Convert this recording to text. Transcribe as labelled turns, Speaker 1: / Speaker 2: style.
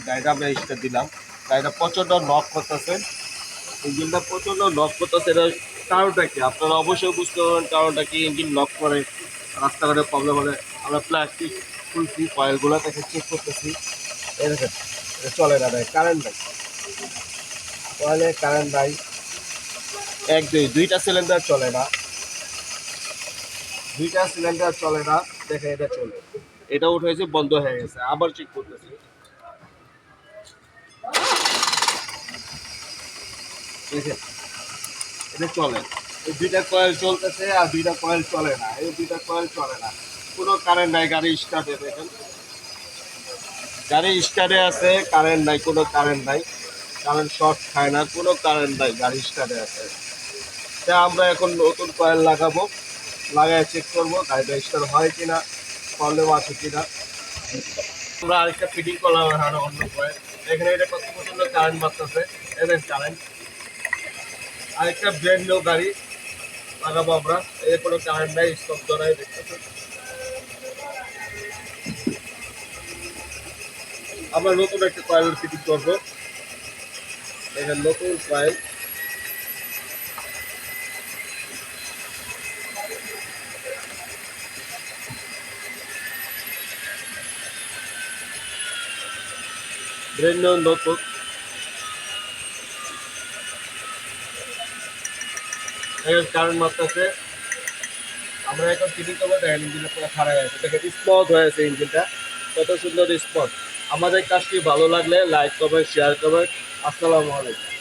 Speaker 1: গাড়িটা আমরা স্টার্ট দিলাম। গাড়িটা প্রচণ্ড নক করতেছে, ইঞ্জিনটা প্রচণ্ড নক করতেছে। এটা কারণটা কি আপনারা অবশ্যই বুঝতে পারবেন, কারণটা কি ইঞ্জিন নক করে রাস্তাঘাটে প্রবলেম হলে। আমরা প্লাস্টিক খুলছি, কয়েলগুলো তাকে চেক করতেছি। এই দেখেন এটা চলে না, ভাই কারেন্ট নাই, কয়েলে কারেন্ট নাই। দুইটা সিলিন্ডার চলে না, দুইটা সিলিন্ডার চলে না। দেখে এটা চলে, এটা উঠেছে বন্ধ হয়ে গেছে, আবার চেক করতেছি। দেখেন এটা চলে, এই দুইটা কয়েল চলতেছে আর দুইটা কয়েল চলে না, এই দুইটা কয়েল চলে না, কোনো কারেন্ট নাই। গাড়ি স্টার্টে দেখেন, গাড়ি স্টার্টে আছে, কারেন্ট নাই, কোনো কারেন্ট নাই, কারেন্ট শর্ট খায় না, কোনো কারেন্ট নাই, গাড়ি স্টার্টে আছে। তা আমরা এখন নতুন কয়েল লাগাবো, লাগায় চেক করবো গাড়িটা স্টার্ট হয় কিনা, প্রবলেম আছে কিনা। আমরা আরেকটা ফিটিং করলাম এখানে অন্য কয়েল, এখানে এটা কত পর্যন্ত কারেন্ট মারতেছে, এদের কারেন্ট। আরেকটা ব্র্যান্ড নিউ গাড়ি লাগাবো আমরা, এর কোনো কারেন্ট নাই, স্তব্ধ নাই, দেখতেছেন। আমরা নতুন একটা কয়েল ফিটিং করবো, এখানে নতুন কয়েল। ব্র্যান্ড নিউ নতুন, এখন কারেন্ট মারতেছে। আমরা এখন ফিটিং করবো, দেখেন ইঞ্জিনটা পুরো খারাপ হয়েছে, দেখেন স্মুথ হয়েছে ইঞ্জিনটা, কত সুন্দর স্পট। আমাদের কাজটি ভালো লাগলে লাইক করবেন, শেয়ার করবেন। আসসালামু আলাইকুম।